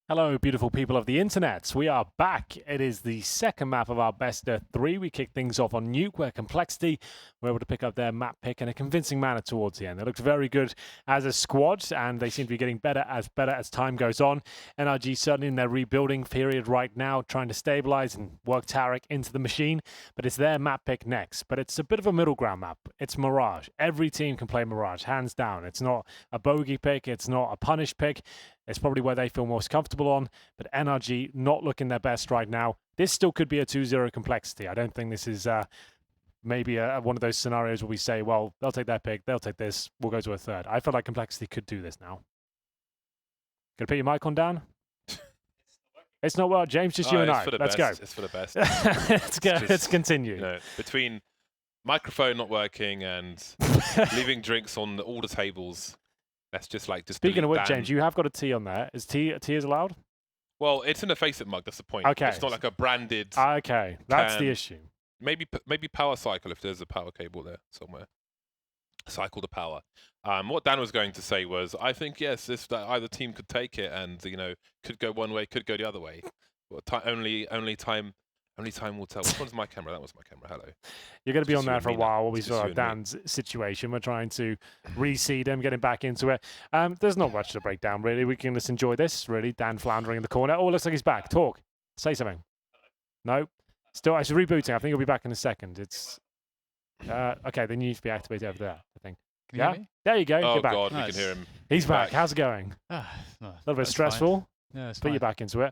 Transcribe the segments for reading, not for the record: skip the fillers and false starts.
Hello, beautiful people of the internet. We are back. It is the second map of our best of 3. We kick things off on Nuke, where Complexity were able to pick up their map pick in a convincing manner towards the end. They looked very good as a squad, and they seem to be getting better as time goes on. NRG certainly in their rebuilding period right now, trying to stabilize and work Tarek into the machine, but it's their map pick next. But it's a bit of a middle ground map. It's Mirage. Every team can play Mirage, hands down. It's not a bogey pick. It's not a punish pick. It's probably where they feel most comfortable on, but NRG not looking their best right now. This still could be a 2-0 Complexity. I don't think this is maybe one of those scenarios where we say, well, they'll take their pick, they'll take this, we'll go to a third. I feel like Complexity could do this now. Gonna put your mic on, Dan? It's not well, James, just you and I. Let's go. It's for the best. Let's go. Let's continue. You know, between microphone not working and leaving drinks on all the tables, that's just Speaking of which, James, you have got a T on there. Is T is allowed? Well, it's in a face-it mug. That's the point. Okay. It's not like a branded. Okay, that's the issue. Maybe power cycle if there's a power cable there somewhere. Cycle to power. What Dan was going to say was, I think yes, if either team could take it and could go one way, could go the other way. But only time will tell. Which one's my camera? That was my camera. Hello. You're going to be on there for a while while we sort out Dan's situation. We're trying to reseed him, get him back into it. There's not much to break down, really. We can just enjoy this, really. Dan floundering in the corner. Oh, looks like he's back. Talk. Say something. No? Still, actually rebooting. I think he'll be back in a second. It's... okay, then you need to be activated over there, I think. Can you hear me? There you go. Oh, You're back. God, Nice. we can hear him. He's back. How's it going? No, A little bit stressful. Fine. Yeah, it's Put you back into it.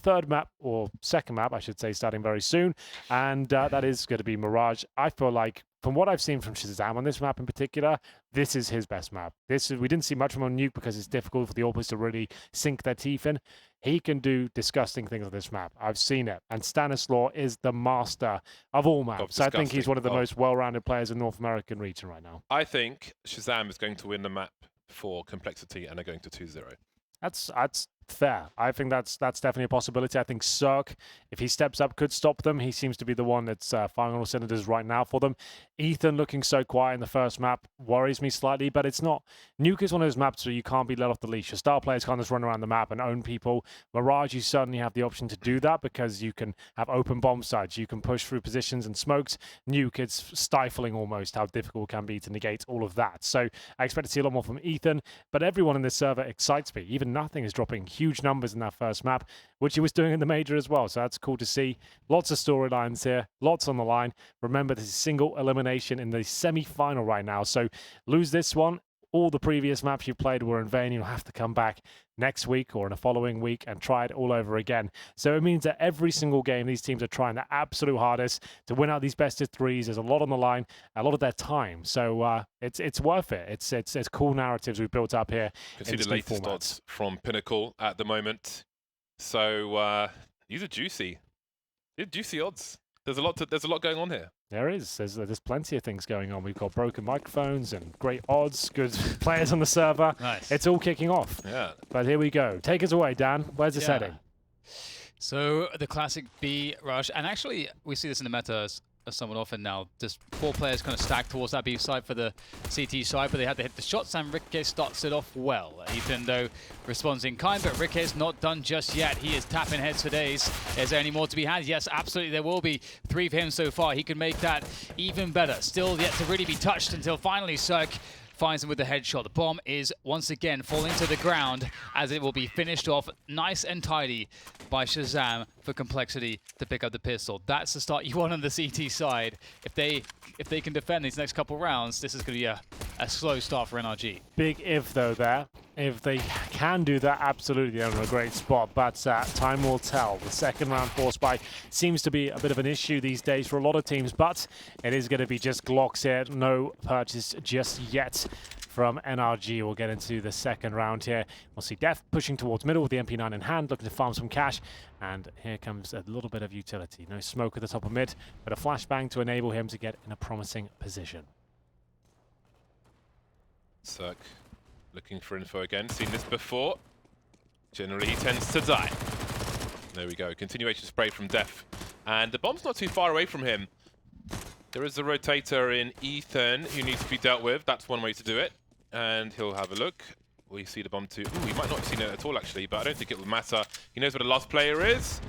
Third map, or second map, I should say, starting very soon. And that is going to be Mirage. I feel like, from what I've seen from Shazam on this map in particular, this is his best map. We didn't see much from him on Nuke because it's difficult for the AWPers to really sink their teeth in. He can do disgusting things on this map. I've seen it. And Stanislaw is the master of all maps. I think he's one of the most well-rounded players in the North American region right now. I think Shazam is going to win the map for Complexity and they're going to 2-0. That's fair. I think that's definitely a possibility. I think Cirque, if he steps up, could stop them. He seems to be the one that's firing on all cylinders right now for them. Ethan looking so quiet in the first map worries me slightly, but it's not. Nuke is one of those maps where you can't be let off the leash. Your star players can't just run around the map and own people. Mirage, you certainly have the option to do that because you can have open bomb sites. You can push through positions and smokes. Nuke, it's stifling almost how difficult it can be to negate all of that. So I expect to see a lot more from Ethan, but everyone in this server excites me. Even Nothing is dropping huge numbers in that first map, which he was doing in the major as well. So that's cool to see. Lots of storylines here, lots on the line. Remember, this is single elimination in the semi-final right now. So lose this one, all the previous maps you played were in vain. You'll have to come back next week or in a following week and try it all over again. So it means that every single game, these teams are trying their absolute hardest to win out these best of threes. There's a lot on the line, a lot of their time. So it's worth it. It's cool narratives we've built up here. You can see the latest odds from Pinnacle at the moment. So these are juicy. They're juicy odds. There's a lot going on here. There is. There's plenty of things going on. We've got broken microphones and great odds, good players on the server. Nice. It's all kicking off. Yeah. But here we go. Take us away, Dan. Where's the setting? So the classic B rush, and actually we see this in the meta somewhat often now. Just 4 players kind of stacked towards that B side for the CT side, but they had to hit the shots, and Rikke starts it off well. Ethan, though, responds in kind, but Rikke's not done just yet. He is tapping heads for days. Is there any more to be had? Yes, absolutely, there will be. 3 for him so far. He can make that even better. Still yet to really be touched until finally Cirque finds him with the headshot. The bomb is once again falling to the ground as it will be finished off nice and tidy by Shazam for Complexity to pick up the pistol. That's the start you want on the CT side. If they can defend these next couple rounds, this is going to be a slow start for NRG. Big if, though, there. If they can do that, absolutely, they're in a great spot. But time will tell. The second round force buy seems to be a bit of an issue these days for a lot of teams, but it is going to be just Glocks here. No purchase just yet from NRG. We'll get into the second round here. We'll see Def pushing towards middle with the MP9 in hand, looking to farm some cash. And here comes a little bit of utility. No smoke at the top of mid, but a flashbang to enable him to get in a promising position. Cirque looking for info again. Seen this before. Generally, he tends to die. There we go. Continuation spray from Def. And the bomb's not too far away from him. There is a rotator in Ethan who needs to be dealt with. That's one way to do it. And he'll have a look. we see the bomb to... Ooh, he might not have seen it at all, actually, but I don't think it will matter. He knows where the last player is.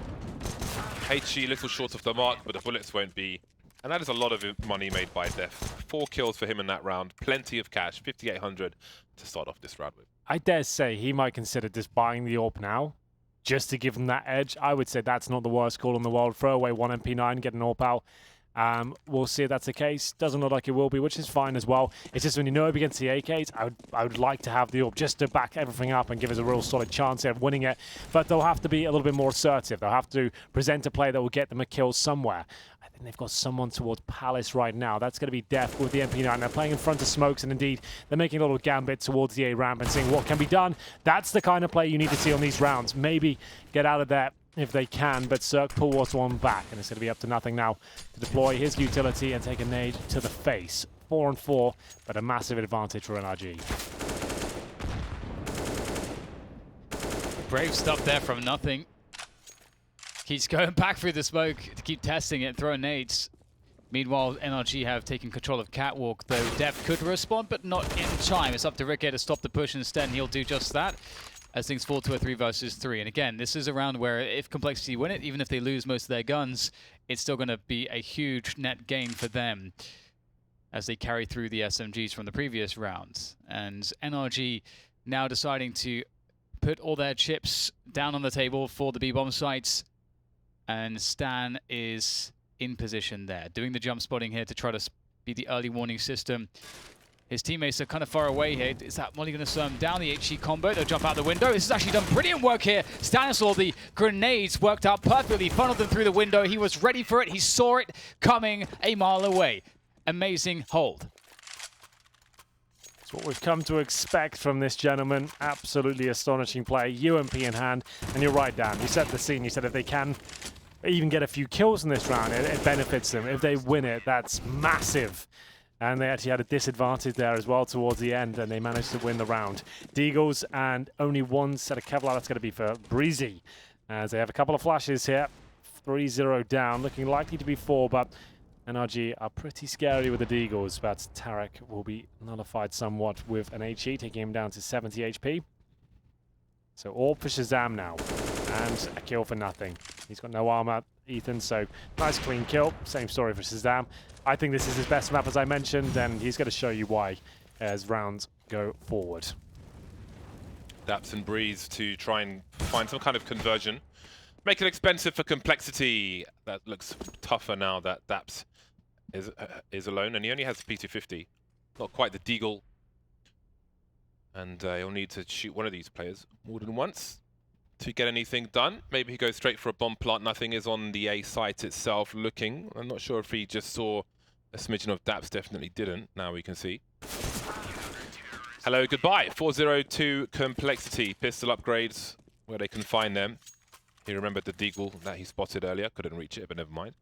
HG a little short of the mark, but the bullets won't be. And that is a lot of money made by Def. 4 kills for him in that round. Plenty of cash, 5,800 to start off this round with. I dare say he might consider just buying the AWP now, just to give him that edge. I would say that's not the worst call in the world. Throw away one MP9, get an AWP out. We'll see if that's the case. Doesn't look like it will be, which is fine as well. It's just when you know against the AKs, I would like to have the AWP just to back everything up and give us a real solid chance of winning it. But they'll have to be a little bit more assertive. They'll have to present a play that will get them a kill somewhere. I think they've got someone towards Palace right now. That's going to be Def with the MP9. They're playing in front of smokes, and indeed, they're making a little gambit towards the A ramp and seeing what can be done. That's the kind of play you need to see on these rounds. Maybe get out of there if they can, but Cirque pulls one back, and it's going to be up to nothing now to deploy his utility and take a nade to the face. 4-on-4, but a massive advantage for NRG. Brave stuff there from nothing. Keeps going back through the smoke to keep testing it, throwing nades. Meanwhile, NRG have taken control of Catwalk, though Def could respond, but not in time. It's up to Ricky to stop the push instead, and he'll do just that as things fall to a 3 versus 3. And again, this is a round where if Complexity win it, even if they lose most of their guns, it's still going to be a huge net gain for them as they carry through the SMGs from the previous rounds. And NRG now deciding to put all their chips down on the table for the B-bomb sites. And Stan is in position there, doing the jump spotting here to try to be the early warning system. His teammates are kind of far away here. Is that Molly going to slow him down? The HG combo, they'll jump out the window. This has actually done brilliant work here. Stanislaw, the grenades worked out perfectly, funneled them through the window. He was ready for it. He saw it coming a mile away. Amazing hold. That's what we've come to expect from this gentleman. Absolutely astonishing play. UMP in hand. And you're right, Dan. You set the scene. You said if they can even get a few kills in this round, it benefits them. If they win it, that's massive. And they actually had a disadvantage there as well towards the end, and they managed to win the round. Deagles and only one set of Kevlar. That's going to be for Breezy, as they have a couple of flashes here. 3-0 down, looking likely to be 4, but NRG are pretty scary with the Deagles, but Tarek will be nullified somewhat with an HE, taking him down to 70 HP. So all for Shazam now, and a kill for nothing. He's got no armor, Ethan, so nice clean kill. Same story for Shazam. I think this is his best map, as I mentioned, and he's going to show you why as rounds go forward. Daps and Breeze to try and find some kind of conversion. Make it expensive for Complexity. That looks tougher now that Daps is alone, and he only has the P250. Not quite the Deagle. And he'll need to shoot one of these players more than once to get anything done. Maybe he goes straight for a bomb plant. Nothing is on the A site itself looking. I'm not sure if he just saw a smidgen of Daps. Definitely didn't. Now we can see. Hello, goodbye. 4-0 Complexity. Pistol upgrades where they can find them. He remembered the Deagle that he spotted earlier. Couldn't reach it, but never mind.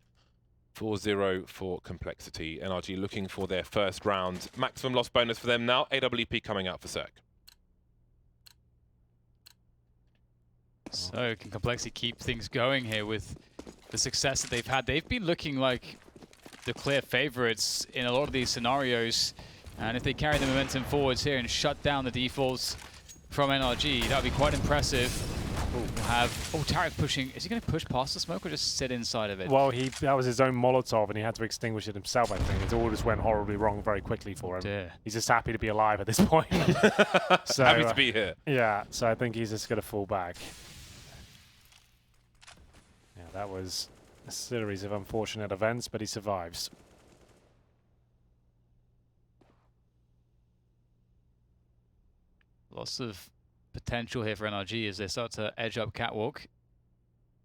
4-0 for Complexity. NRG looking for their first round. Maximum loss bonus for them now. AWP coming out for Cirque. So can Complexity keep things going here with the success that they've had? They've been looking like the clear favorites in a lot of these scenarios. And if they carry the momentum forwards here and shut down the defaults from NRG, that would be quite impressive. We'll have Tarek pushing. Is he going to push past the smoke or just sit inside of it? Well, that was his own Molotov, and he had to extinguish it himself, I think. It all just went horribly wrong very quickly for him. Dear. He's just happy to be alive at this point. So, happy to be here. Yeah, so I think he's just going to fall back. Yeah, that was a series of unfortunate events, but he survives. Lots of potential here for NRG as they start to edge up Catwalk.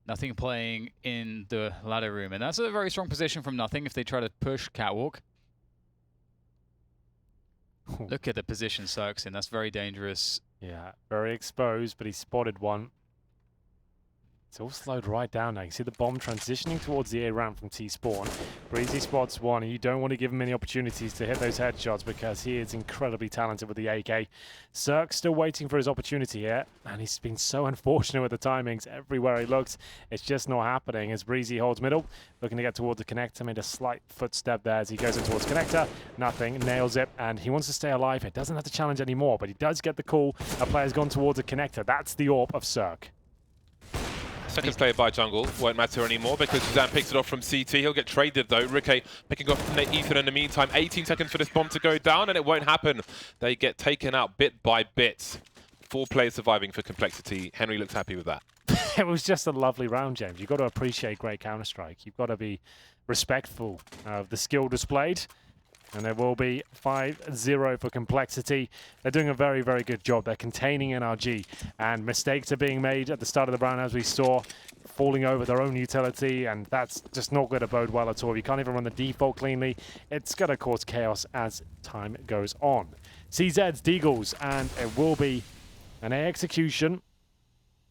Nothing playing in the ladder room, and that's a very strong position from Nothing if they try to push Catwalk. Look at the position Cirque's in, that's very dangerous. Yeah, very exposed, but he spotted one. It's all slowed right down now. You see the bomb transitioning towards the A ramp from T-Spawn. Breezy spots one, and you don't want to give him any opportunities to hit those headshots because he is incredibly talented with the AK. Cirque's still waiting for his opportunity here, and he's been so unfortunate with the timings. Everywhere he looks, it's just not happening as Breezy holds middle, looking to get towards the connector. Made a slight footstep there as he goes in towards connector. Nothing, nails it, and he wants to stay alive. He doesn't have to challenge anymore, but he does get the call. A player's gone towards a connector. That's the AWP of Cirque. Second player by jungle won't matter anymore because Shazam picks it off from CT. He'll get traded though. Rikke picking off Ethan in the meantime. 18 seconds for this bomb to go down, and it won't happen. They get taken out bit by bit. 4 players surviving for Complexity. Henry looks happy with that. It was just a lovely round, James. You've got to appreciate great Counter-Strike. You've got to be respectful of the skill displayed. And there will be 5-0 for Complexity. They're doing a very, very good job. They're containing NRG. And mistakes are being made at the start of the round, as we saw, falling over their own utility. And that's just not going to bode well at all. You can't even run the default cleanly. It's going to cause chaos as time goes on. CZ's Deagles, and it will be an A execution.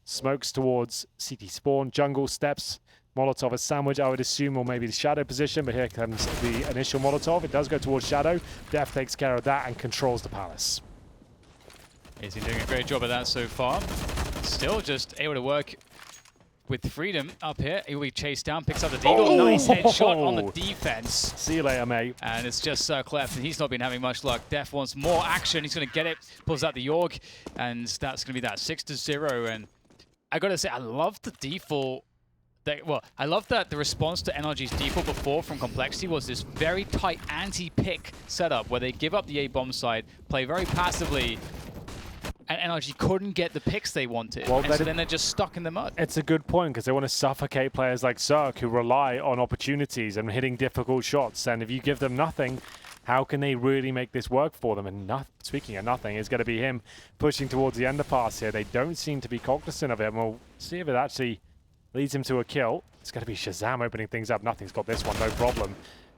Smokes towards CT spawn. Jungle steps. Molotov a sandwich, I would assume, or maybe the Shadow position, but here comes the initial Molotov. It does go towards Shadow. Def takes care of that and controls the Palace. He's been doing a great job of that so far. Still just able to work with freedom up here. He'll be chased down, picks up the Deagle. Nice headshot on the defense. See you later, mate. And it's just Cirque left, and he's not been having much luck. Def wants more action. He's going to get it, pulls out the York, and that's going to be that 6-0. And I got to say, I love the default. Well, I love that the response to NRG's default before from Complexity was this very tight anti-pick setup where they give up the A-bomb side, play very passively, and NRG couldn't get the picks they wanted. Well, and so then they're just stuck in the mud. It's a good point because they want to suffocate players like Cirque who rely on opportunities and hitting difficult shots. And if you give them nothing, how can they really make this work for them? And speaking of nothing, it's going to be him pushing towards the underpass here. They don't seem to be cognizant of it. And we'll see if it actually leads him to a kill. It's going to be Shazam opening things up. Nothing's got this one, no problem.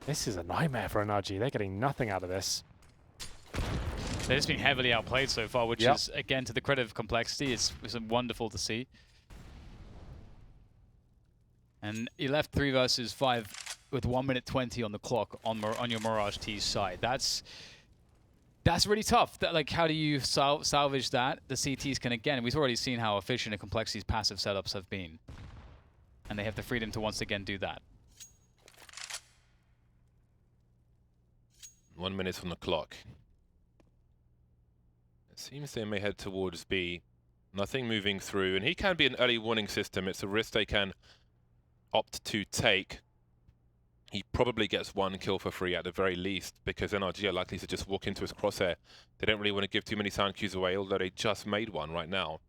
This is a nightmare for NRG. They're getting nothing out of this. They've just been heavily outplayed so far, which is, again, to the credit of Complexity. It's wonderful to see. And you left 3 versus 5 with 1 minute 20 on the clock on your Mirage T's side. That's really tough. Like, how do you salvage that? The CTs can, again, we've already seen how efficient and Complexity's passive setups have been. And they have the freedom to once again do that. 1 minute on the clock. It seems they may head towards B. Nothing moving through, and he can be an early warning system. It's a risk they can opt to take. He probably gets 1 kill for free at the very least, because NRG are likely to just walk into his crosshair. They don't really want to give too many sound cues away, although they just made one right now.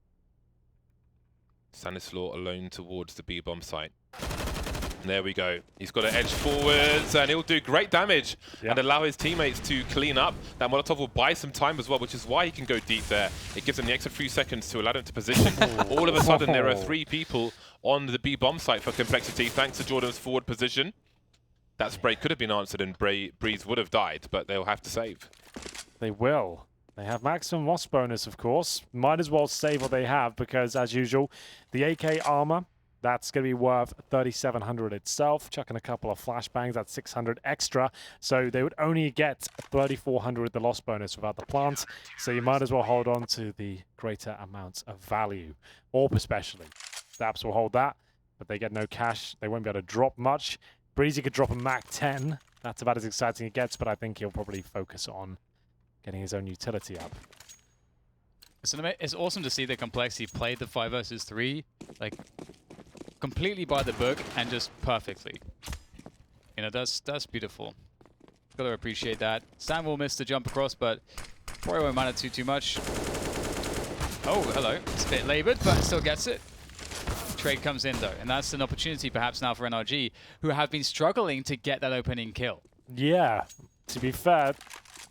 Stanislaw alone towards the B-bomb site. And there we go. He's got to edge forwards, and he'll do great damage and allow his teammates to clean up. That Molotov will buy some time as well, which is why he can go deep there. It gives him the extra few seconds to allow him to position. All of a sudden, there are 3 people on the B-bomb site for Complexity, thanks to Jordan's forward position. That spray could have been answered, and Breeze would have died, but they'll have to save. They will. They have maximum loss bonus, of course. Might as well save what they have because, as usual, the AK armor, that's going to be worth 3,700 itself. Chucking a couple of flashbangs, that's 600 extra. So they would only get 3,400 the loss bonus without the plant. So you might as well hold on to the greater amounts of value. AWP especially. Daps will hold that, but they get no cash. They won't be able to drop much. Breezy could drop a Mac 10. That's about as exciting as it gets, but I think he'll probably focus on getting his own utility up. It's awesome to see the Complexity play the 5 versus 3, like, completely by the book and just perfectly. You know, that's beautiful. Gotta appreciate that. Sam will miss the jump across, but probably won't matter too much. Oh, hello. It's a bit labored, but still gets it. Trade comes in though, and that's an opportunity perhaps now for NRG, who have been struggling to get that opening kill. Yeah, to be fair,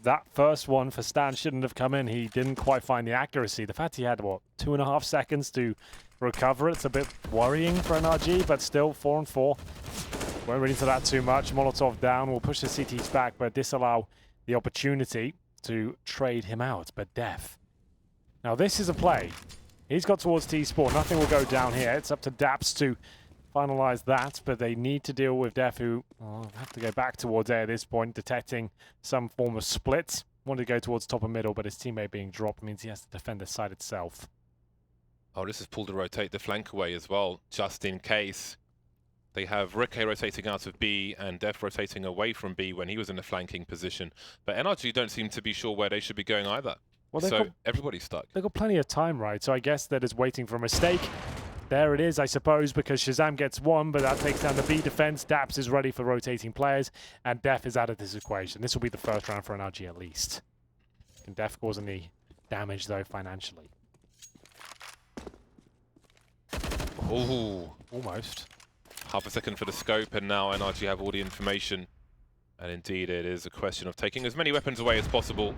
that first one for Stan shouldn't have come in. He didn't quite find the accuracy. The fact he had, what, 2.5 seconds to recover it's a bit worrying for NRG, but still 4 and 4. Won't read into that too much. Molotov down will push the CTs back, but disallow the opportunity to trade him out. But Def. Now this is a play He's got towards T-Sport. Nothing will go down here. It's up to Daps to finalize that, but they need to deal with Def, who have to go back towards A at this point, detecting some form of split. Wanted to go towards top and middle, but his teammate being dropped means he has to defend the side itself. Oh, this is pulled to rotate the flank away as well, just in case. They have Rikke rotating out of B and Def rotating away from B when he was in the flanking position. But NRG don't seem to be sure where they should be going either. Well, so everybody's stuck. They've got plenty of time, right? So I guess they're just waiting for a mistake. There it is, I suppose, because Shazam gets one, but that takes down the B defense. Daps is ready for rotating players, and Def is out of this equation. This will be the first round for NRG at least. Can Def cause any damage, though, financially? Ooh. Almost. Half a second for the scope, and now NRG have all the information. And indeed, it is a question of taking as many weapons away as possible.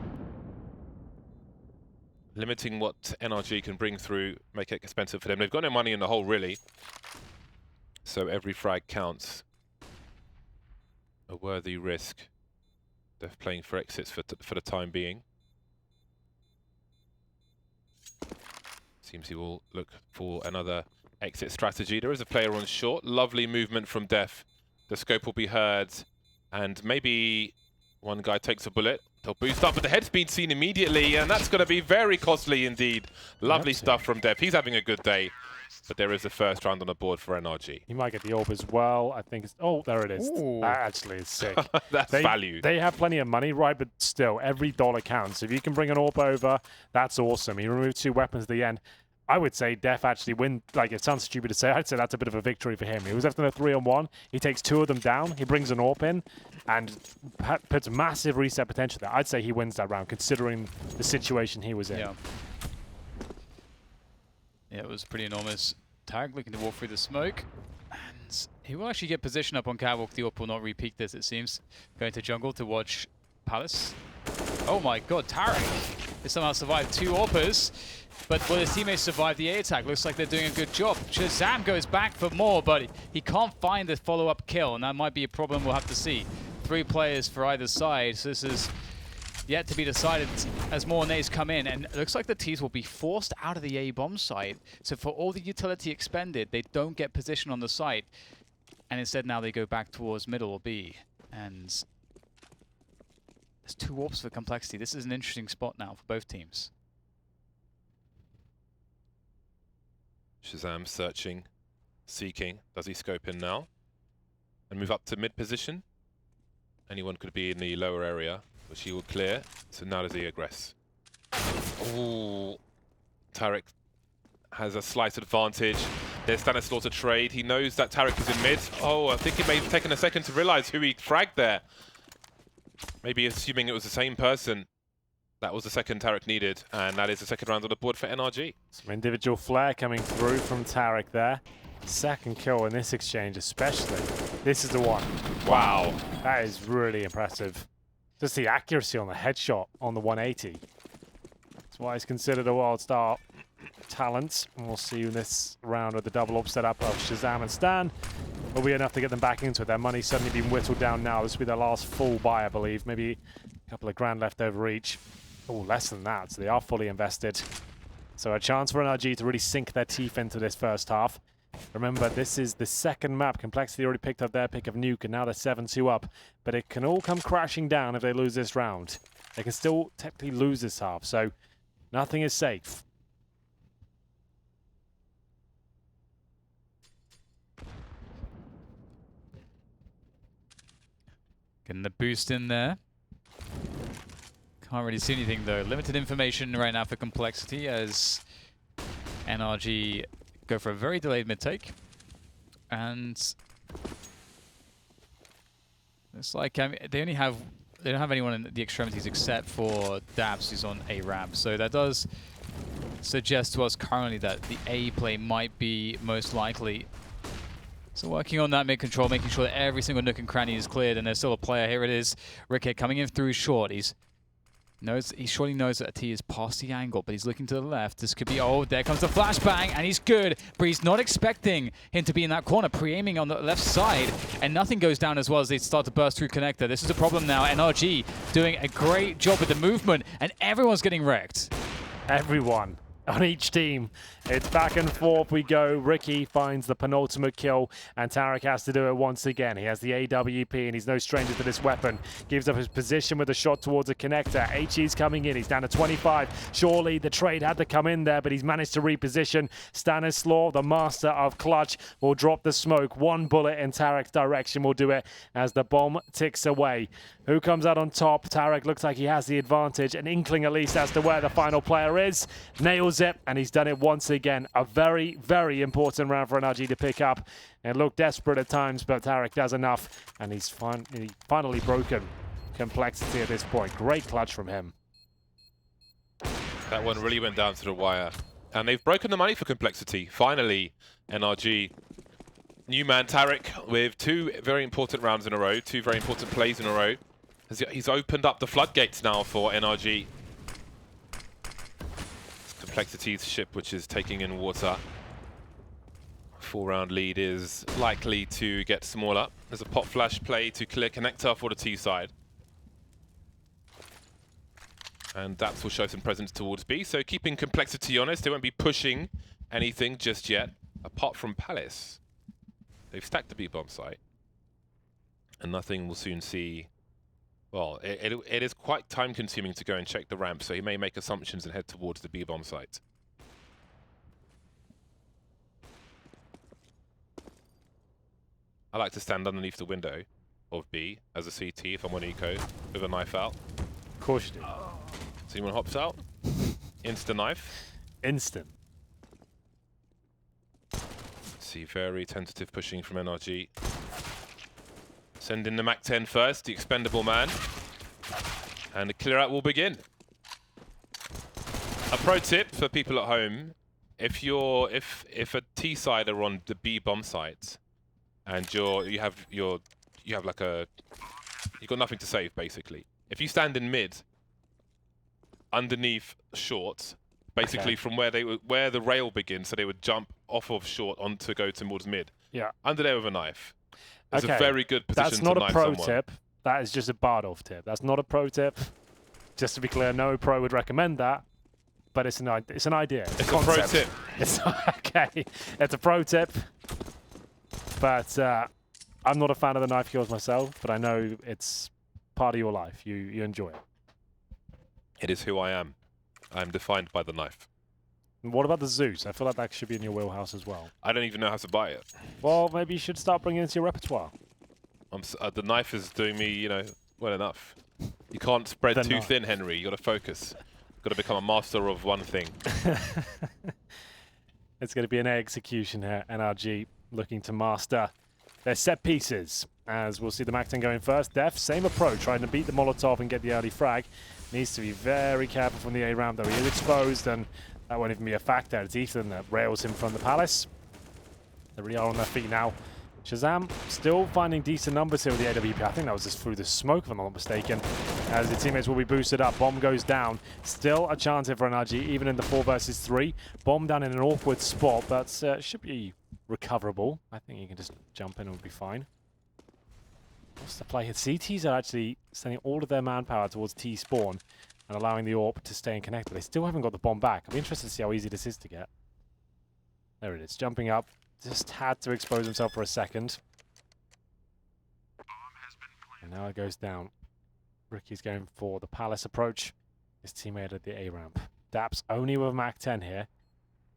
Limiting what NRG can bring through, make it expensive for them. They've got no money in the hole, really. So every frag counts. A worthy risk. They're playing for exits for the time being. Seems he will look for another exit strategy. There is a player on short. Lovely movement from Def. The scope will be heard. And maybe one guy takes a bullet. They'll boost up, but the head speed seen immediately, and that's going to be very costly indeed. Lovely stuff from Def. He's having a good day, but there is the first round on the board for NRG. He might get the orb as well. I think it's... Oh, there it is. Ooh. That actually is sick. That's value. They have plenty of money, right? But still, every dollar counts. If you can bring an orb over, that's awesome. He removed 2 weapons at the end. I would say Def actually win. Like, it sounds stupid to say. I'd say that's a bit of a victory for him. He was after the 3-on-1. He takes 2 of them down. He brings an AWP in and puts massive reset potential there. I'd say he wins that round, considering the situation he was in. Yeah. Yeah, it was pretty enormous. Tarek looking to walk through the smoke. And he will actually get position up on Catwalk. The AWP will not repeat this, it seems. Going to jungle to watch Palace. Oh my god, Tarek has somehow survived 2 AWPers. But will his teammates survive the A attack? Looks like they're doing a good job. Shazam goes back for more, but he can't find the follow-up kill, and that might be a problem we'll have to see. 3 players for either side, so this is yet to be decided as more nays come in, and it looks like the T's will be forced out of the A bomb site. So for all the utility expended, they don't get position on the site, and instead now they go back towards middle or B. And there's 2 AWPs for complexity. This is an interesting spot now for both teams. Shazam searching, seeking. Does he scope in now? And move up to mid position? Anyone could be in the lower area, which he will clear. So now does he aggress? Ooh. Tarek has a slight advantage. There's Stanislaw to trade. He knows that Tarek is in mid. Oh, I think it may have taken a second to realize who he fragged there. Maybe assuming it was the same person. That was the second Tarek needed, and that is the second round on the board for NRG. Some individual flair coming through from Tarek there. Second kill in this exchange especially. This is the one. Wow. That is really impressive. Just the accuracy on the headshot on the 180. That's why it's considered a wild start talent. And we'll see in this round with the double up setup of Shazam and Stan. Will be enough to get them back into it. Their money's suddenly been whittled down now. This will be their last full buy, I believe. Maybe a couple of grand left over each. Oh, less than that, so they are fully invested. So a chance for NRG to really sink their teeth into this first half. Remember, this is the second map. Complexity already picked up their pick of Nuke, and now they're 7-2 up. But it can all come crashing down if they lose this round. They can still technically lose this half, so nothing is safe. Getting the boost in there. Can't really see anything though. Limited information right now for Complexity as NRG go for a very delayed mid-take. And it's like they don't have anyone in the extremities except for Dabs, who's on A ramp. So that does suggest to us currently that the A play might be most likely. So working on that mid-control, making sure that every single nook and cranny is cleared, and there's still a player. Here it is. Rikke coming in through short. He surely knows that a T is past the angle, but he's looking to the left. This could be, oh, there comes the flashbang, and he's good, but he's not expecting him to be in that corner, pre-aiming on the left side, and nothing goes down as well as they start to burst through connector. This is a problem now. NRG doing a great job with the movement, and everyone's getting wrecked. Everyone. on each team. It's back and forth we go. Ricky finds the penultimate kill, and Tarek has to do it once again. He has the AWP, and he's no stranger to this weapon. Gives up his position with a shot towards a connector. HE's coming in. He's down to 25. Surely the trade had to come in there, but he's managed to reposition. Stanislaw, the master of clutch, will drop the smoke. One bullet in Tarek's direction will do it as the bomb ticks away. Who comes out on top? Tarek looks like he has the advantage, an inkling at least as to where the final player is. Nails it, and he's done it once again. A very, very important round for NRG to pick up. It looked desperate at times, but Tarek does enough, and he's finally broken complexity at this point. Great clutch from him. That one really went down to the wire. And they've broken the money for complexity. Finally, NRG. New man Tarek with 2 very important rounds in a row, 2 very important plays in a row. He's opened up the floodgates now for NRG. Complexity's ship, which is taking in water. 4-round lead is likely to get smaller. There's a pop flash play to clear connector for the T side. And Daps will show some presence towards B. So keeping Complexity honest, they won't be pushing anything just yet, apart from Palace. They've stacked the B-bomb site. And nothing will soon see. Well, it is quite time-consuming to go and check the ramp, so he may make assumptions and head towards the B-bomb site. I like to stand underneath the window of B as a CT if I'm on eco with a knife out. Of course you do. So anyone hops out, insta knife. Instant. See, very tentative pushing from NRG. Send in the MAC-10 first, the expendable man. And the clear out will begin. A pro tip for people at home, if a T side are on the B bomb site and you've got nothing to save basically. If you stand in mid underneath short, basically from where the rail begins, so they would jump off of short onto go towards mid. Yeah. Under there with a knife. It's a very good position That's not to a knife pro someone. tip. That is just a Bardolph tip. That's not a pro tip. Just to be clear, no pro would recommend that. But it's an idea. It's a pro tip. It's okay. It's a pro tip. But I'm not a fan of the knife kills myself. But I know it's part of your life. You enjoy it. It is who I am. I am defined by the knife. And what about the Zeus? I feel like that should be in your wheelhouse as well. I don't even know how to buy it. Well, maybe you should start bringing it into your repertoire. The knife is doing me, well enough. You can't spread too thin, Henry. You got to focus. Got to become a master of one thing. It's going to be an execution here. NRG looking to master their set pieces. As we'll see the MAC-10 going first. Def, same approach, trying to beat the Molotov and get the early frag. Needs to be very careful from the A ramp, though. He is exposed, and that won't even be a factor. It's Ethan that rails him from the Palace. They really are on their feet now. Shazam still finding decent numbers here with the AWP. I think that was just through the smoke, if I'm not mistaken, as the teammates will be boosted up. Bomb goes down. Still a chance here for NRG, even in the 4 versus 3. Bomb down in an awkward spot, but should be recoverable. I think you can just jump in and we'll be fine. What's the play here? CTs are actually sending all of their manpower towards T-spawn and allowing the AWP to stay in connected. They still haven't got the bomb back. I'll be interested to see how easy this is to get. There it is, jumping up. Just had to expose himself for a second. And now it goes down. Ricky's going for the Palace approach. His teammate at the A ramp. Daps only with MAC-10 here.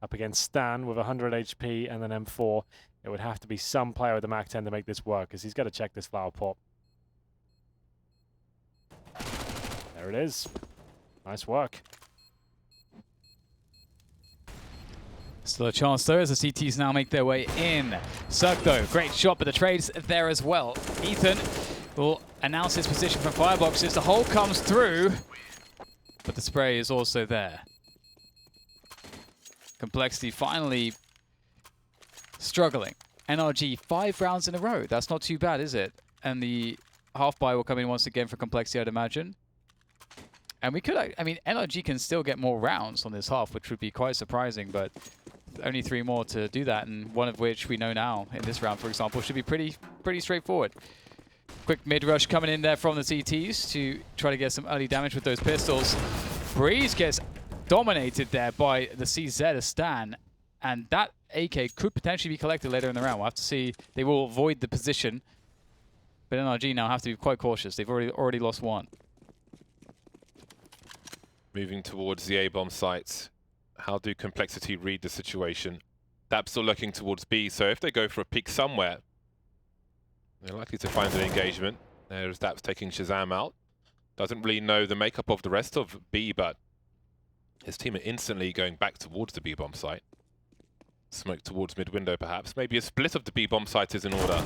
Up against Stan with 100 HP and then M4. It would have to be some player with the MAC-10 to make this work, because he's got to check this flower pot. There it is. Nice work. Still a chance though as the CTs now make their way in. Suck though, great shot, but the trade's there as well. Ethan will announce his position from fireboxes. The hole comes through, but the spray is also there. Complexity finally struggling. NRG 5 rounds in a row. That's not too bad, is it? And the half buy will come in once again for Complexity, I'd imagine. And we could, I mean, NRG can still get more rounds on this half, which would be quite surprising, but only 3 more to do that, and one of which we know now in this round, for example, should be pretty straightforward. Quick mid-rush coming in there from the CTs to try to get some early damage with those pistols. Breeze gets dominated there by the CZ Stan, and that AK could potentially be collected later in the round. We'll have to see. They will avoid the position, but NRG now have to be quite cautious. They've already lost one. Moving towards the A-bomb site. How do Complexity read the situation? DAP's still looking towards B, so if they go for a peek somewhere, they're likely to find an engagement. There's DAP's taking Shazam out. Doesn't really know the makeup of the rest of B, but his team are instantly going back towards the B-bomb site. Smoke towards mid-window, perhaps. Maybe a split of the B-bomb site is in order.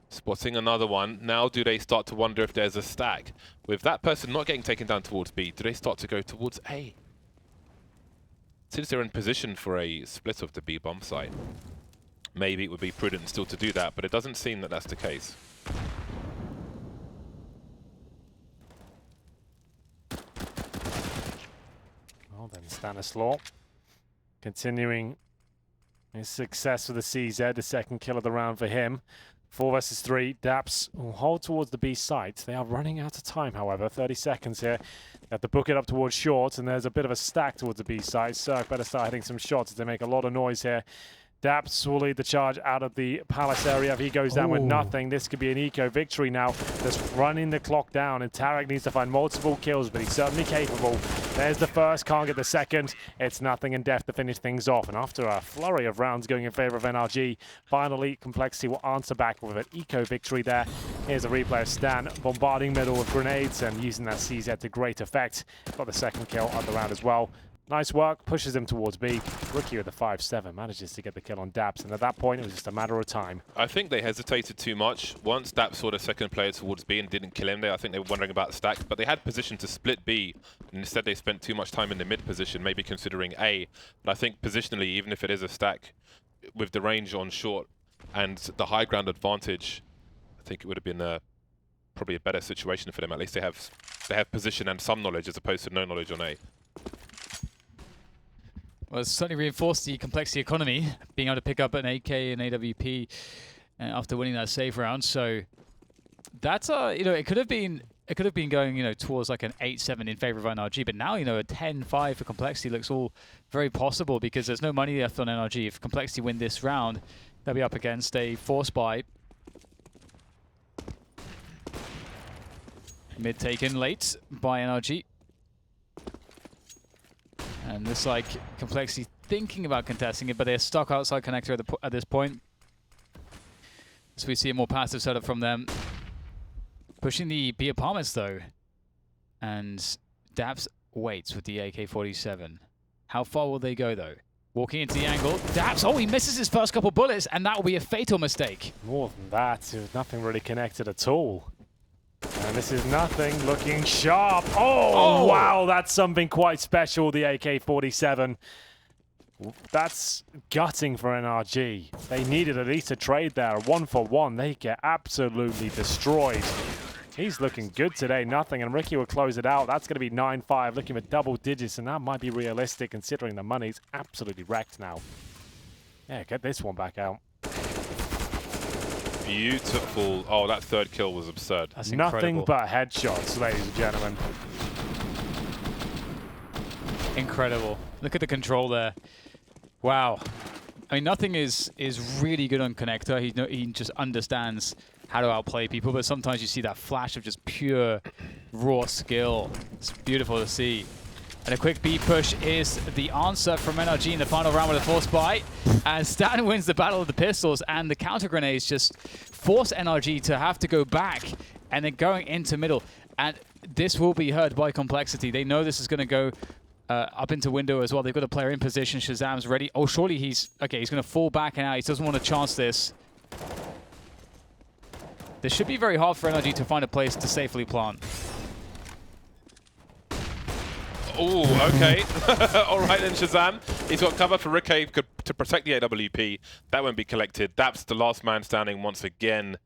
Spotting another one. Now do they start to wonder if there's a stack? With that person not getting taken down towards B, do they start to go towards A? Since they're in position for a split of the B-bomb site, maybe it would be prudent still to do that, but it doesn't seem that that's the case. Well then, Stanislaw continuing his success with the CZ, the second kill of the round for him. 4 versus 3. Daps will hold towards the B site. They are running out of time, however. 30 seconds here. They have to book it up towards short, and there's a bit of a stack towards the B site. Cirque better start hitting some shots as they make a lot of noise here. Daps will lead the charge out of the palace area. If he goes down with nothing, this could be an eco victory now. Just running the clock down, and Tarek needs to find multiple kills, but he's certainly capable. There's the first, can't get the second. It's nothing in death to finish things off. And after a flurry of rounds going in favor of NRG, finally Complexity will answer back with an eco victory there. Here's a replay of Stan bombarding middle with grenades and using that CZ to great effect. Got the second kill of the round as well. Nice work, pushes him towards B. Rookie with the 5-7 manages to get the kill on Daps, and at that point it was just a matter of time. I think they hesitated too much. Once Daps saw the second player towards B and didn't kill him there, I think they were wondering about the stacks, but they had position to split B, and instead they spent too much time in the mid position, maybe considering A. But I think positionally, even if it is a stack, with the range on short and the high ground advantage, I think it would have been probably a better situation for them. At least they have position and some knowledge as opposed to no knowledge on A. Well, it's certainly reinforced the Complexity economy, being able to pick up an AK and AWP after winning that safe round. So that's it could have been going towards like an 8-7 in favor of NRG, but now a 10-5 for Complexity looks all very possible because there's no money left on NRG. If Complexity win this round, they'll be up against a force buy. Mid taken late by NRG. And looks like Complexity thinking about contesting it, but they're stuck outside connector at this point. So we see a more passive setup from them. Pushing the B apartments though. And Daps waits with the AK-47. How far will they go though? Walking into the angle. Daps, he misses his first couple bullets, and that will be a fatal mistake. More than that, there's nothing really connected at all. And this is nothing, looking sharp. Oh, wow, that's something quite special, the AK-47. That's gutting for NRG. They needed at least a trade there, 1-for-1. They get absolutely destroyed. He's looking good today, nothing, and Ricky will close it out. That's going to be 9-5, looking at double digits, and that might be realistic considering the money's absolutely wrecked now. Yeah, get this one back out. Beautiful. Oh, that third kill was absurd. That's nothing incredible. but headshots, ladies and gentlemen. Incredible. Look at the control there. Wow. I mean, nothing is really good on connector. He just understands how to outplay people, but sometimes you see that flash of just pure raw skill. It's beautiful to see. And a quick B push is the answer from NRG in the final round with a force buy. And Stan wins the battle of the pistols, and the counter grenades just force NRG to have to go back and then going into middle. And this will be heard by Complexity. They know this is going to go up into window as well. They've got a player in position. Shazam's ready. Oh, surely he's going to fall back and out. He doesn't want to chance this. This should be very hard for NRG to find a place to safely plant. Oh, okay. All right then, Shazam. He's got cover for Ricky to protect the AWP. That won't be collected. Daps the last man standing once again.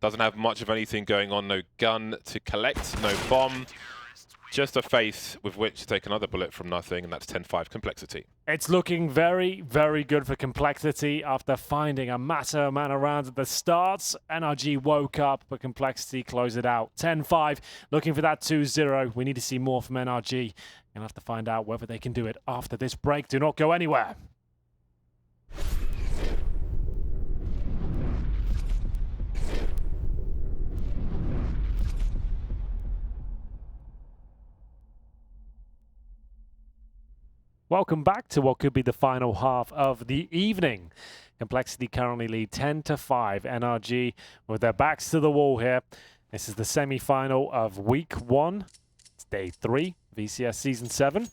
Doesn't have much of anything going on. No gun to collect, no bomb. Just a face with which to take another bullet from nothing, and that's 10-5 Complexity. It's looking very, very good for Complexity after finding a massive amount of rounds at the start. NRG woke up, but Complexity closed it out. 10-5, looking for that 2-0. We need to see more from NRG. Gonna have to find out whether they can do it after this break. Do not go anywhere. Welcome back to what could be the final half of the evening. Complexity currently lead 10-5. NRG with their backs to the wall here. This is the semi-final of week 1. It's day 3 of ECS season 7.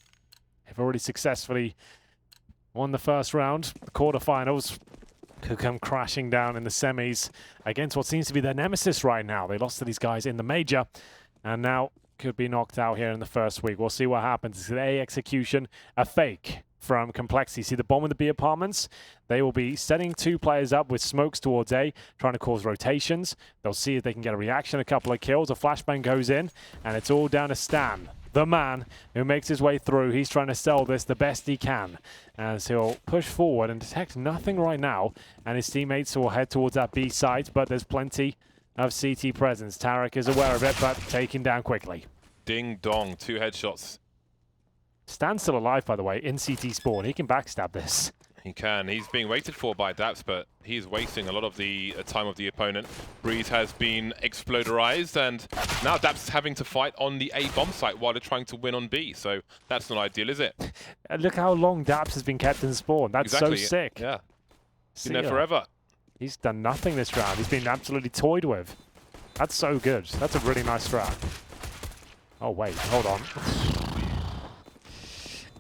They've already successfully won the first round. The quarterfinals could come crashing down in the semis against what seems to be their nemesis right now. They lost to these guys in the major and now could be knocked out here in the first week. We'll see what happens. It's an A execution, a fake from Complexity. See the bomb in the B apartments? They will be setting 2 players up with smokes towards A, trying to cause rotations. They'll see if they can get a reaction, a couple of kills. A flashbang goes in, and it's all down to Stan, the man who makes his way through. He's trying to sell this the best he can as he'll push forward and detect nothing right now. And his teammates will head towards that B site, but there's plenty of CT presence. Tarek is aware of it, but taken down quickly. Ding dong, 2 headshots. Stan's still alive, by the way, in CT spawn. He can backstab this. He can. He's being waited for by Daps, but he's wasting a lot of the time of the opponent. Breeze has been exploderized, and now Daps is having to fight on the A bomb site while they're trying to win on B. So that's not ideal, is it? Look how long Daps has been kept in spawn. That's exactly. so sick. Yeah. Been there forever. He's done nothing this round. He's been absolutely toyed with. That's so good. That's a really nice strat. Oh, wait. Hold on.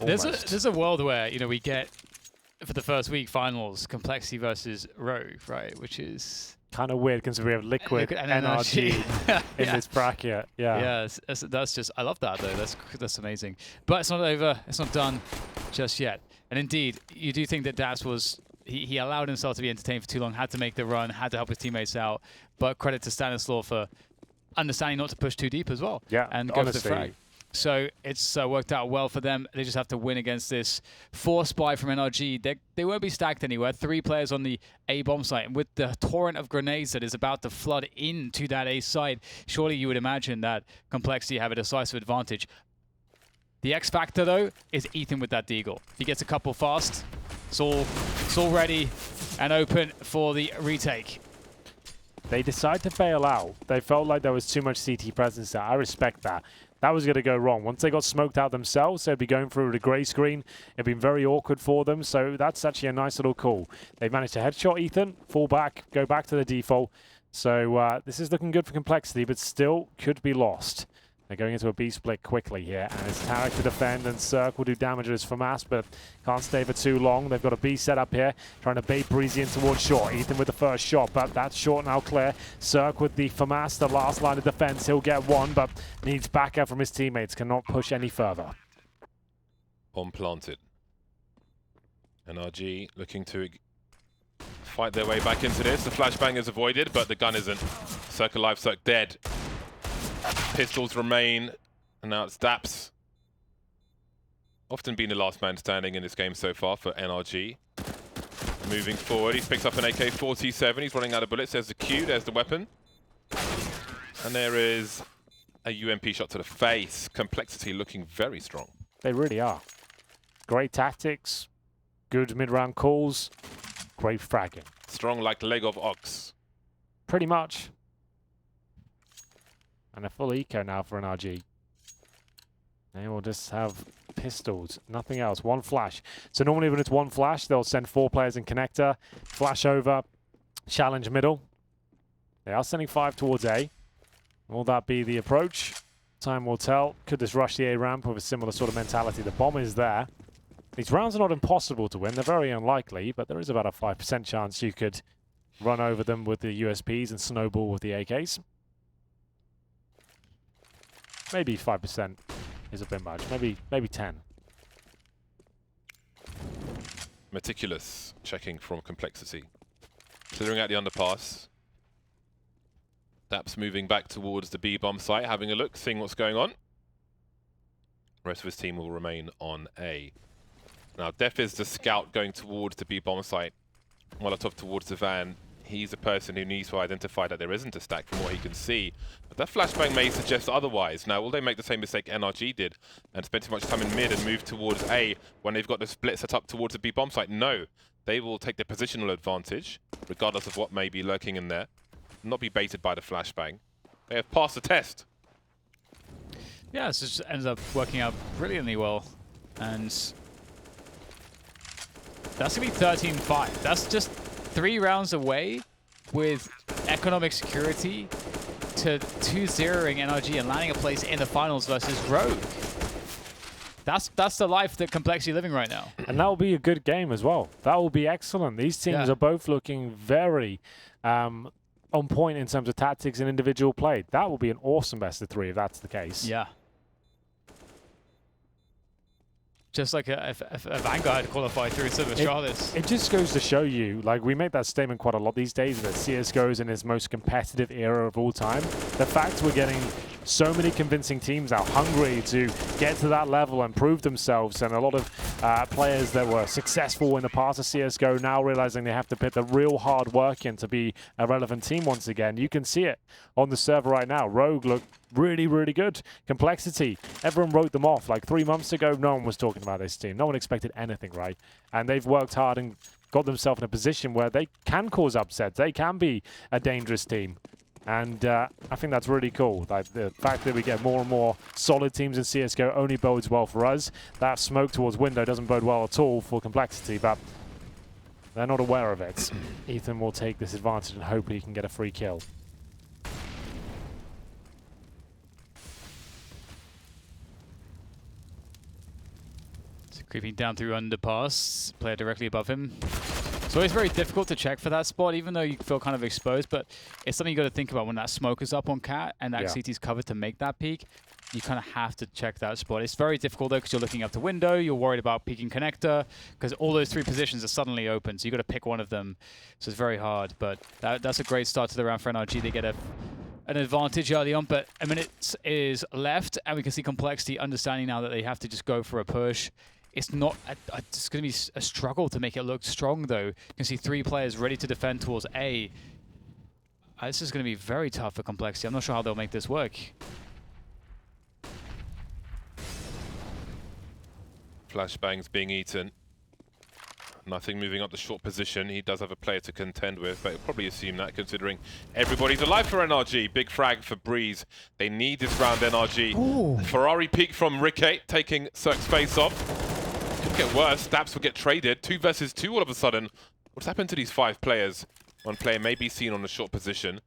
There's a world where, you know, we get, for the first week, finals, Complexity versus Rogue, right? Which is kind of weird considering we have Liquid and NRG in this bracket. Yeah. Yeah, that's just, I love that, though. That's amazing. But it's not over. It's not done just yet. And indeed, you do think that Daps was, he allowed himself to be entertained for too long, had to make the run, had to help his teammates out. But credit to Stanislaw for understanding not to push too deep as well. Yeah, and go for the frag. So it's worked out well for them. They just have to win against this force buy from NRG. They won't be stacked anywhere. 3 players on the A bomb site. And with the torrent of grenades that is about to flood into that A site, surely you would imagine that Complexity have a decisive advantage. The X factor, though, is Ethan with that deagle. If he gets a couple fast, it's all ready and open for the retake. They decide to bail out. They felt like there was too much CT presence there. I respect that. That was going to go wrong. Once they got smoked out themselves, they'd be going through the grey screen. It'd been very awkward for them, so that's actually a nice little call. They've managed to headshot Ethan, fall back, go back to the default. So this is looking good for Complexity, but still could be lost. They're going into a B split quickly here, and it's Tarek to defend, and Cirque will do damage as FAMAS, but can't stay for too long. They've got a B set up here, trying to bait Breezy in towards short. Ethan with the first shot, but that's short now clear. Cirque with the FAMAS, the last line of defense. He'll get one, but needs backup from his teammates, cannot push any further. Bomb planted. NRG looking to fight their way back into this. The flashbang is avoided, but the gun isn't. Cirque alive, Cirque dead. Pistols remain, and now it's Daps. Often been the last man standing in this game so far for NRG. Moving forward, he's picked up an AK-47. He's running out of bullets. There's the Q, there's the weapon. And there is a UMP shot to the face. Complexity looking very strong. They really are. Great tactics, good mid-round calls, great fragging. Strong like leg of ox. Pretty much. And a full eco now for NRG. They will just have pistols, nothing else. 1 flash. So normally when it's 1 flash, they'll send 4 players in connector, flash over, challenge middle. They are sending 5 towards A. Will that be the approach? Time will tell. Could this rush the A ramp with a similar sort of mentality? The bomb is there. These rounds are not impossible to win. They're very unlikely, but there is about a 5% chance you could run over them with the USPs and snowball with the AKs. Maybe 5% is a bit much. Maybe 10. Meticulous checking from Complexity. Clearing out the underpass. Daps moving back towards the B bomb site, having a look, seeing what's going on. The rest of his team will remain on A. Now, Def is the scout going towards the B bomb site. Molotov towards the van. he's a person who needs to identify that there isn't a stack from what he can see. But that flashbang may suggest otherwise. Now, will they make the same mistake NRG did and spend too much time in mid and move towards A when they've got the split set up towards the B bomb site? No. They will take the positional advantage, regardless of what may be lurking in there. Not be baited by the flashbang. They have passed the test. Yeah, this just ends up working out brilliantly well. And that's going to be 13-5. That's just 3 rounds away with economic security to 2-0ing NRG and landing a place in the finals versus Rogue. That's the life that Complexity living right now. And that will be a good game as well. That will be excellent. These teams are both looking very on point in terms of tactics and individual play. That will be an awesome best of 3 if that's the case. Yeah. Just like if Vanguard qualified through instead of Astralis. It just goes to show you, like we make that statement quite a lot these days, that CSGO is in its most competitive era of all time. The fact we're getting so many convincing teams out hungry to get to that level and prove themselves, and a lot of players that were successful in the past of CSGO now realizing they have to put the real hard work in to be a relevant team once again. You can see it on the server right now. Rogue look really, really good. Complexity, everyone wrote them off. Like 3 months ago, no one was talking about this team. No one expected anything, right? And they've worked hard and got themselves in a position where they can cause upsets. They can be a dangerous team. And I think that's really cool. Like the fact that we get more and more solid teams in CSGO only bodes well for us. That smoke towards window doesn't bode well at all for Complexity, but they're not aware of it. Ethan will take this advantage and hope he can get a free kill. Creeping down through underpass, player directly above him. It's always very difficult to check for that spot, even though you feel kind of exposed, but it's something you got to think about when that smoke is up on Cat and that CT's covered to make that peek. You kind of have to check that spot. It's very difficult though because you're looking up the window, you're worried about peeking connector, because all those 3 positions are suddenly open, so you got to pick one of them. So it's very hard, but that's a great start to the round for NRG. They get an advantage early on, but a minute is left, and we can see Complexity understanding now that they have to just go for a push. It's not. It's going to be a struggle to make it look strong, though. You can see 3 players ready to defend towards A. This is going to be very tough for Complexity. I'm not sure how they'll make this work. Flashbangs being eaten. Nothing moving up the short position. He does have a player to contend with, but he'll probably assume that considering everybody's alive for NRG. Big frag for Breeze. They need this round, NRG. Ooh. Ferrari peek from Rickey, taking Cirque's face off. Could get worse. Daps will get traded. 2 versus 2 all of a sudden. What's happened to these 5 players? One player may be seen on the short position,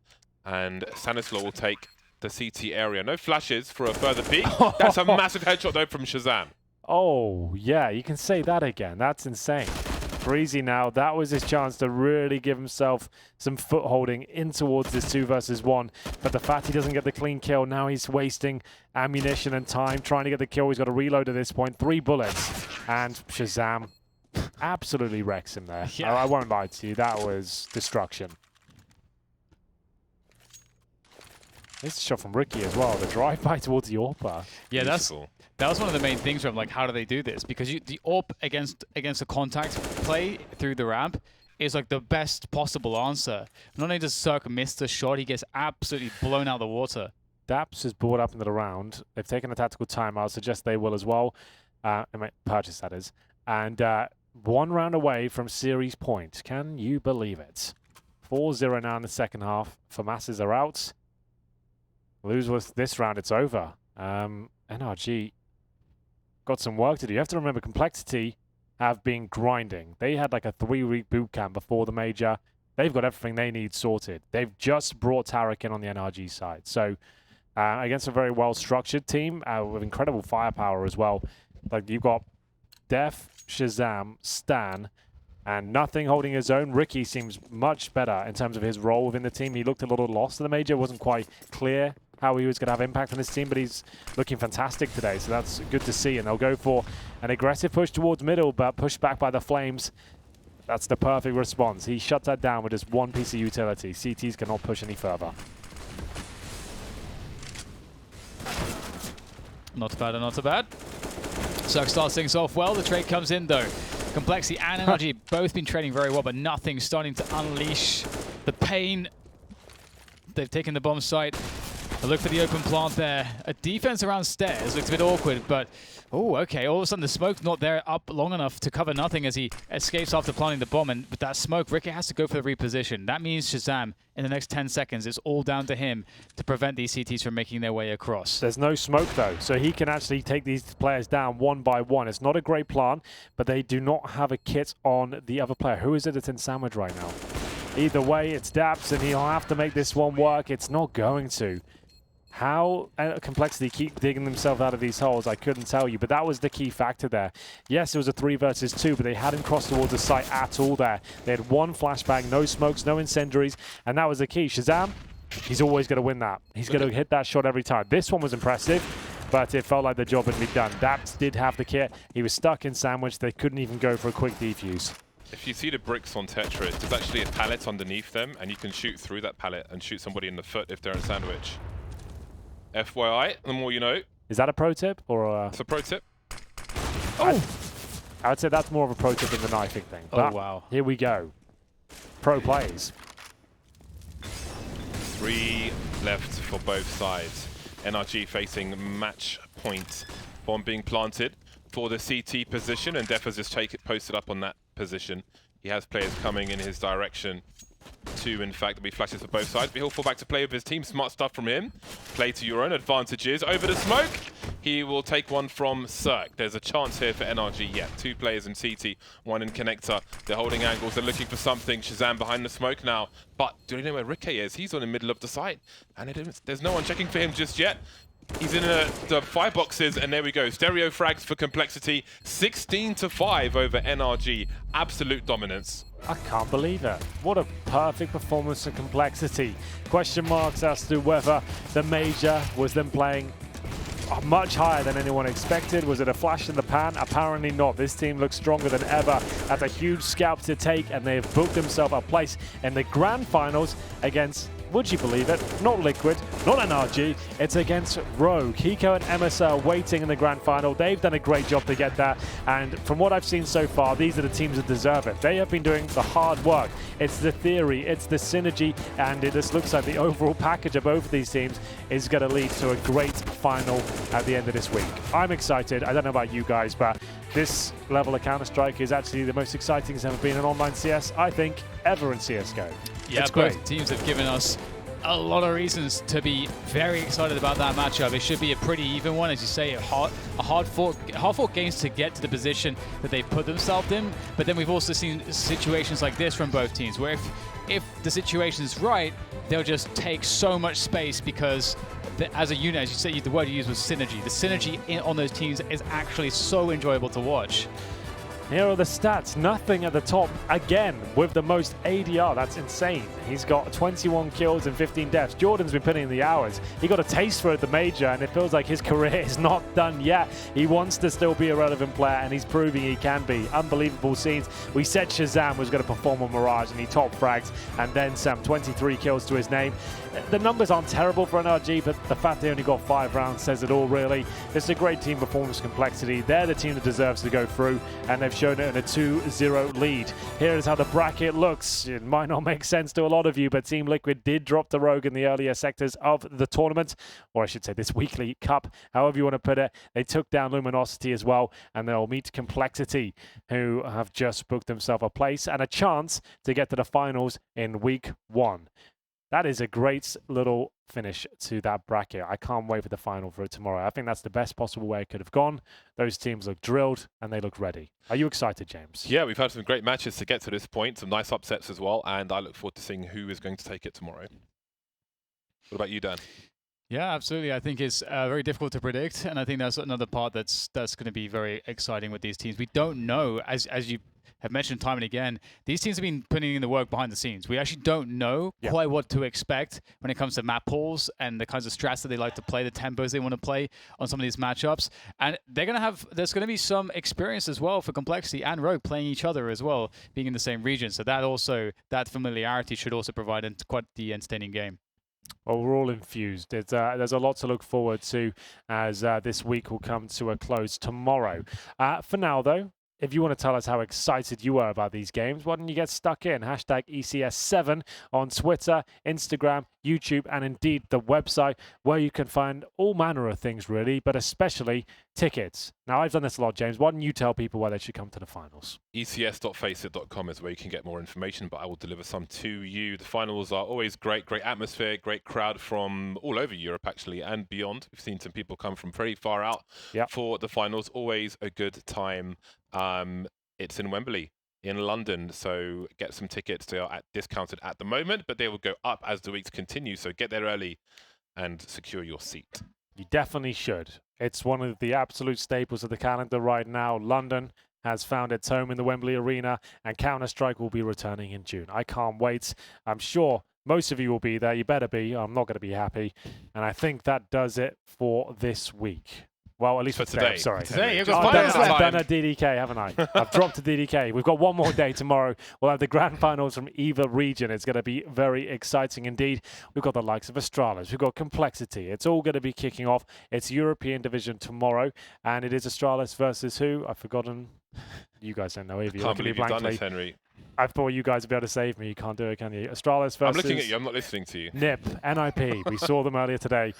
and Stanislaw will take the CT area. No flashes for a further peek. That's a massive headshot though from Shazam. Oh, yeah, you can say that again. That's insane. Breezy now, that was his chance to really give himself some footholding in towards this 2 versus 1. But the fact he doesn't get the clean kill, now he's wasting ammunition and time trying to get the kill. He's got to reload at this point. 3 bullets. And Shazam absolutely wrecks him there. Yeah. I won't lie to you, that was destruction. This shot from Ricky as well, the drive-by towards the AWP. Yeah, that was one of the main things where I'm like, how do they do this? Because the AWP against a contact play through the ramp is like the best possible answer. Not only does Cirque miss the shot, he gets absolutely blown out of the water. Daps is brought up into the round. They've taken a tactical timeout. I suggest they will as well. Purchase, that is. And 1 round away from series point. Can you believe it? 4-0 now in the second half. FAMASs are out. Lose with this round, it's over. NRG got some work to do. You have to remember, Complexity have been grinding. They had like a 3-week boot camp before the major. They've got everything they need sorted. They've just brought Tarek in on the NRG side. So against a very well-structured team with incredible firepower as well. Like you've got Def, Shazam, Stan, and nothing holding his own. Ricky seems much better in terms of his role within the team. He looked a little lost in the major. It wasn't quite clear how he was going to have impact on his team, but he's looking fantastic today, so that's good to see. And they'll go for an aggressive push towards middle, but pushed back by the Flames. That's the perfect response. He shuts that down with just 1 piece of utility. CTs cannot push any further. Not bad, not too bad. Cirque starts things off well. The trade comes in though. Complexity and NRG both been trading very well, but nothing starting to unleash the pain. They've taken the bomb site. A look for the open plant there. A defense around stairs looks a bit awkward, but oh, okay. All of a sudden, the smoke's not there up long enough to cover nothing as he escapes after planting the bomb. And with that smoke, Ricky has to go for the reposition. That means Shazam, in the next 10 seconds, it's all down to him to prevent these CTs from making their way across. There's no smoke, though, so he can actually take these players down one by one. It's not a great plan, but they do not have a kit on the other player. Who is it that's in sandwich right now? Either way, it's Daps, and he'll have to make this one work. It's not going to. How Complexity keep digging themselves out of these holes, I couldn't tell you, but that was the key factor there. Yes, it was a 3 versus 2, but they hadn't crossed towards the site at all there. They had one flashbang, no smokes, no incendiaries, and that was the key. Shazam, he's always going to win that. He's going to hit that shot every time. This one was impressive, but it felt like the job had been done. Daps did have the kit. He was stuck in sandwich. They couldn't even go for a quick defuse. If you see the bricks on Tetris, there's actually a pallet underneath them, and you can shoot through that pallet and shoot somebody in the foot if they're in sandwich. FYI, the more you know. Is that a pro tip or It's a pro tip. Oh! I would say that's more of a pro tip than the knifing thing. Oh, wow. Here we go. Pro plays. 3 left for both sides. NRG facing match point. Bomb being planted for the CT position, and Def has just posted up on that position. He has players coming in his direction. 2, in fact, there'll be flashes for both sides, but he'll fall back to play with his team. Smart stuff from him. Play to your own advantages. Over the smoke, he will take one from Cirque. There's a chance here for NRG. Yeah, 2 players in CT, 1 in connector. They're holding angles. They're looking for something. Shazam behind the smoke now. But do you know where Ricky is? He's on the middle of the site, and there's no one checking for him just yet. He's in the 5 boxes, and there we go. Stereo frags for Complexity. 16-5 over NRG. Absolute dominance. I can't believe it. What a perfect performance of Complexity. Question marks as to whether the major was them playing much higher than anyone expected. Was it a flash in the pan? Apparently not. This team looks stronger than ever. That's a huge scalp to take, and they've booked themselves a place in the grand finals against, would you believe it, not Liquid, not NRG, it's against Rogue. Hiko and MSL waiting in the grand final. They've done a great job to get there, and from what I've seen so far, these are the teams that deserve it. They have been doing the hard work. It's the theory, it's the synergy, and it just looks like the overall package of both of these teams is going to lead to a great final at the end of this week. I'm excited. I don't know about you guys, but this level of Counter-Strike is actually the most exciting it's ever been in online CS, I think, ever in CSGO. Yeah, it's great. Both teams have given us a lot of reasons to be very excited about that matchup. It should be a pretty even one, as you say, hard-fought games to get to the position that they've put themselves in. But then we've also seen situations like this from both teams, where if the situation is right, they'll just take so much space because as a unit, as you say, the word you used was synergy. The synergy on those teams is actually so enjoyable to watch. Here are the stats. Nothing at the top again with the most ADR. That's insane. He's got 21 kills and 15 deaths. Jordan's been putting in the hours. He got a taste for it at the major, and it feels like his career is not done yet. He wants to still be a relevant player, and he's proving he can be. Unbelievable scenes. We said Shazam was going to perform on Mirage, and he top frags, and then some 23 kills to his name. The numbers aren't terrible for NRG, but the fact they only got 5 rounds says it all, really. It's a great team performance Complexity. They're the team that deserves to go through, and they've shown it in a 2-0 lead. Here is how the bracket looks. It might not make sense to a lot of you, but Team Liquid did drop the Rogue in the earlier sectors of the tournament, or I should say this weekly cup, however you want to put it. They took down Luminosity as well, and they'll meet Complexity, who have just booked themselves a place and a chance to get to the finals in week 1. That is a great little finish to that bracket. I can't wait for the final for it tomorrow. I think that's the best possible way it could have gone. Those teams look drilled and they look ready. Are you excited, James? Yeah, we've had some great matches to get to this point, some nice upsets as well, and I look forward to seeing who is going to take it tomorrow. What about you, Dan? Yeah, absolutely. I think it's very difficult to predict, and I think that's another part that's going to be very exciting with these teams. We don't know, as you have mentioned time and again, these teams have been putting in the work behind the scenes. We actually don't know quite what to expect when it comes to map pools and the kinds of strats that they like to play, the tempos they want to play on some of these matchups. And there's going to be some experience as well for Complexity and Rogue playing each other as well, being in the same region. So that familiarity should also provide quite the entertaining game. Well, we're all infused. There's a lot to look forward to as this week will come to a close tomorrow. For now, though, if you want to tell us how excited you are about these games, why don't you get stuck in? Hashtag ECS7 on Twitter, Instagram, YouTube, and indeed the website, where you can find all manner of things, really, but especially tickets. Now, I've done this a lot, James. Why don't you tell people why they should come to the finals? ECS.faceit.com is where you can get more information, but I will deliver some to you. The finals are always great atmosphere, great crowd from all over Europe, actually, and beyond. We've seen some people come from pretty far out for the finals. Always a good time. It's in Wembley in London, so get some tickets. They are discounted at the moment, but they will go up as the weeks continue, so get there early and secure your seat. You definitely should. It's one of the absolute staples of the calendar right now. London has found its home in the Wembley Arena, and Counter-Strike will be returning in June. I can't wait. I'm sure most of you will be there. You better be. I'm not going to be happy. And I think that does it for this week. Well, at least for today. I'm sorry. Today, you've I've got done a DDK, haven't I? I've dropped a DDK. We've got one more day tomorrow. We'll have the grand finals from either region. It's going to be very exciting indeed. We've got the likes of Astralis. We've got Complexity. It's all going to be kicking off. It's European Division tomorrow, and it is Astralis versus who? I've forgotten. You guys don't know either. I can't believe you've done this, Henry. I thought you guys would be able to save me. You can't do it, can you? Astralis versus... I'm looking at you. I'm not listening to you. NIP, NIP. We saw them earlier today.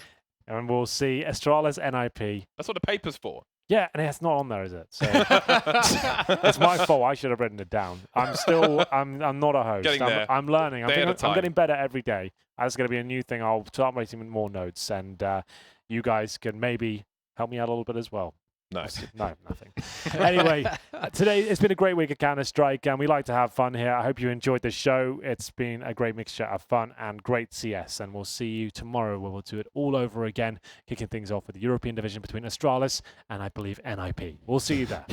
And we'll see Astralis NIP. That's what the paper's for. Yeah, and it's not on there, is it? So it's my fault. I should have written it down. I'm not a host. Getting there. I'm learning. I'm I'm getting better every day. That's going to be a new thing. I'll start writing more notes, and you guys can maybe help me out a little bit as well. No. No, nothing. Anyway, today it's been a great week of Counter-Strike, and we like to have fun here. I hope you enjoyed the show. It's been a great mixture of fun and great CS, and we'll see you tomorrow where we'll do it all over again, kicking things off with the European division between Astralis and, I believe, NIP. We'll see you there.